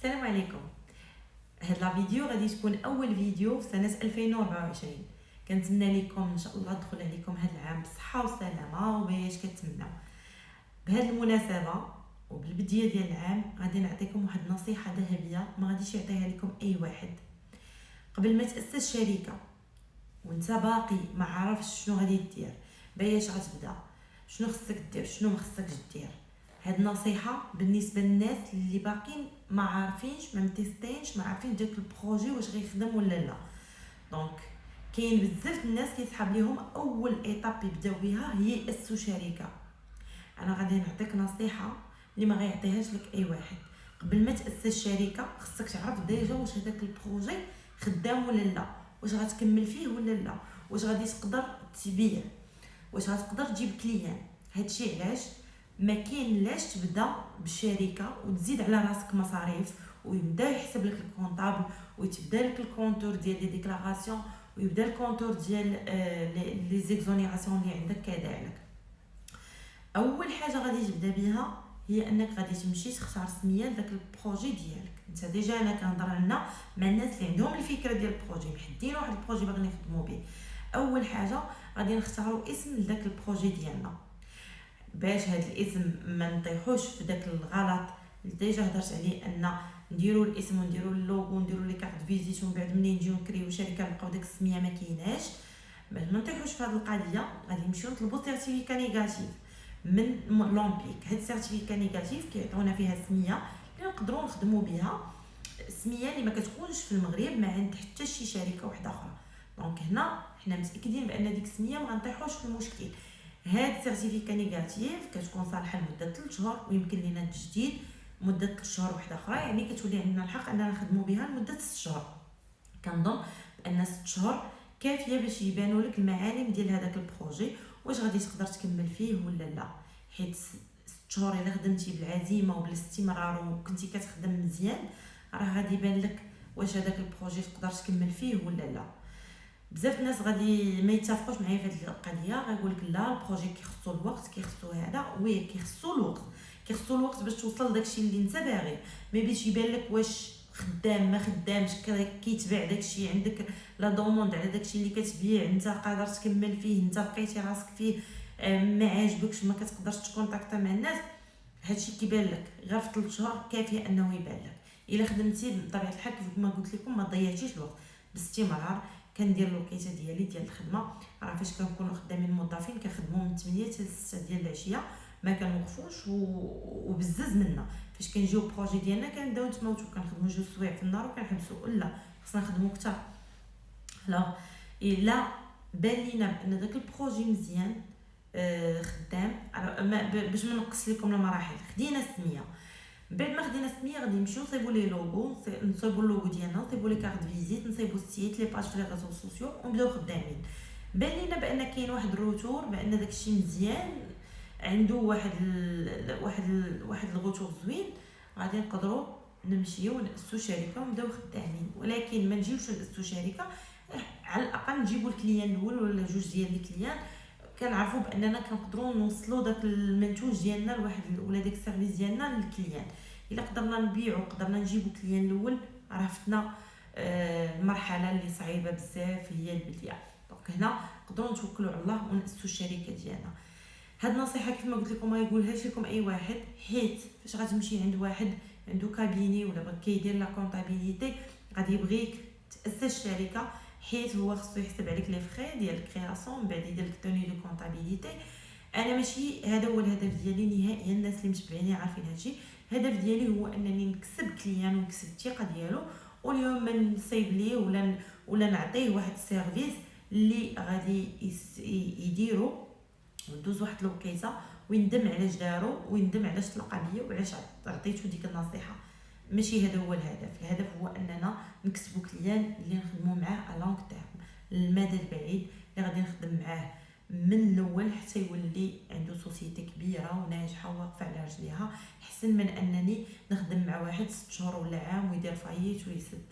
السلام عليكم. هاد لا فيديو غادي تكون اول فيديو في سنه 2024. كنتمنى لكم ان شاء الله دخل عليكم هاد العام بصحه وسلامه وباش كتمناو. بهاد المناسبه وبالبدايه ديال العام غادي نعطيكم واحد النصيحه ذهبيه ما غاديش يعطيها لكم اي واحد. قبل ما تاسس شركه وانت باقي ما عارفش شنو غادي دير، باش غتبدا، شنو خصك دير، شنو ما خصكش دير، هاد النصيحه بالنسبه للناس اللي باقيين ما عارفينش، ما متيستينش، ما عارفين داك البروجي واش غيخدم ولا لا. دونك كاين بزاف الناس كيسحاب ليهم اول ايطاب يبداو بها هي ياسسوا شركه. انا غادي نعطيك نصيحه اللي ما غيعطيهاش لك اي واحد. قبل ما تاسس شركه خصك تعرف ديجا واش هذاك البروجي خدام ولا لا، واش غتكمل فيه ولا لا، واش غادي تقدر تبيع، واش غتقدر تجيب كليان. هادشي علاش ما كاين لاش تبدا بالشركه وتزيد على راسك مصاريف ويبدا يحسب لك الكونطابل ويتبدا لك الكونتور ديال لي ديكلاراسيون ويبدا الكونتور ديال لي زيكزونيراسيون اللي عندك كذلك. اول حاجه غادي تبدا بها هي انك غادي تمشي تختار سميه لذاك البروجي ديالك. انت ديجا انا كنهضر هنا مع الناس اللي عندهم الفكره ديال البروجي، محدين واحد البروجي باغيين يخدموا به. اول حاجه غادي نختاروا اسم لذاك البروجي ديالنا، باش هاد الاسم ما نطيحوش في داك الغلط اللي ديجا هضرت عليه، ان نديروا الاسم ونديروا اللوغو ونديروا لي كارت فيزيت ومن بعد منين نجيو نكريو شركه نلقاو داك السميه ما كايناش. باش ما نطيحوش في هاد القضيه غادي نمشيو نطلبوا سيرتيفيكا نيجاتيف من لومبيك. هاد السيرتيفيكا نيجاتيف كيعطيونا فيها سميه اللي نقدروا نخدموا بها، سميه اللي ما كتكونش في المغرب ما عند حتى شي شركه واحده اخرى. دونك هنا حنا متاكدين بان ديك السميه ما غنطيحوش في المشكل. هاد السيرتيفيكا نيجاتيف كتكون صالحه لمده 3 شهور ويمكن لينا التجديد مده 3 شهور واحده اخرى، يعني كتولي عندنا الحق اننا نخدموا بها لمده 6 شهور. كنظن بان 6 شهور كافيه باش يبانوا لك المعالم ديال هذاك البروجي، واش غادي تقدر تكمل فيه ولا لا. حيت 6 شهور الا خدمتي بالعزيمه وبالاستمرار وكنتي كتخدم مزيان راه غادي يبان لك واش هذاك البروجي تقدر تكمل فيه ولا لا. بزاف الناس غادي ما يتفقوش معايا في هذه القضيه، غيقول لك لا البروجي كيخصو الوقت، كيخصو هذا، وي كيخصو الوقت، كيخصو الوقت باش توصل لداكشي اللي انت باغي، مي باش يبان لك واش خدام ما خدامش، كيتباع داكشي، عندك لا دوموند على داكشي اللي كتبيع، انت قادر تكمل فيه، انت بقيتي راسك فيه ما عاجبكش ما كتقدرش تكونتاكتا مع الناس. هادشي كيبان لك غير في 3 شهور كافيه انه يبان لك. الا خدمتي بطبيعه الحال كيف ما قلت لكم ما ضيعتيش الوقت، باستمرار كندير لوكيته ديالي ديال الخدمه. راه فاش كنكونوا خدامين موظفين كنخدموا من 8 حتى 6 ديال العشيه ما كنوقفوش وبزز منا. فاش كنجيو بروجي ديالنا كنبداو نتموتوا، كنخدموا 2 سوايع في النهار وكنحبسوا، لا خصنا نخدموا اكثر. لا الا بان لينا بان داك البروجي مزيان خدام، باش ما نقص لكم المراحل، خدينا السميه. بعد ما خدينا السميه غادي نمشيو نصيبوا لي لوغو، نصيبوا اللوغو ديالنا، نصيبوا لي كارت فيزيت، نصيبوا السيت لي باج في لي ريزو سوسيو ونبداو خدامين. بان لينا بان كاين واحد الروتور، بان داكشي مزيان، عنده واحد الغوتور زوين، غادي نقدروا نمشيو ناسسوا شركه ونبداو خدامين. ولكن ما نجيوش ناسسوا شركه، على الاقل نجيبوا الكليان الاول ولا جوج ديال الكليان، كنعرفوا باننا كنقدروا نوصلوا داك المنتوج ديالنا لواحد ولا داك السيرفيس ديالنا للكليان. الا قدرنا نبيعوا قدرنا نجيبوا الكليان الاول راه فتنا المرحله اللي صعيبه بزاف هي البدايه. دونك هنا نقدروا نتوكلوا على الله وناسسوا الشركه ديالنا. هاد النصيحه كيف ما قلت لكم ما يقولهاش لكم اي واحد، حيت فاش غتمشي عند واحد عنده كابيني ولا بغا كيدير لا كونطابيليتي غادي يبغيك تاسس شركه، حيت هو خصو يحسب عليك لي فري ديال الكرياسيون من بعد يدير لك توني دو كونطابيليتي. انا ماشي هذا هو الهدف ديالي نهائيا، الناس اللي متبعيني عارفين هادشي. الهدف ديالي هو انني نكسب كليان ونكسب الثقه ديالو، واليوم ما نصيب ليه ولا نعطيه واحد السيرفيس اللي غادي يديرو وندوز واحد الوقيته ويندم على اش دارو ويندم على اش تلقى بيا وعلاش عطيتو ديك النصيحه. ماشي هذا هو الهدف. الهدف هو اننا نكسبوا كليان اللي نخدموا معاه على لونغ تيرم، المدى البعيد، اللي غادي نخدم معاه من الاول حتى يولي عنده سوسيتي كبيره وناجحه وواقفه على رجليها، احسن من انني نخدم مع واحد 6 شهور ولا عام ويدير فايت ويسد.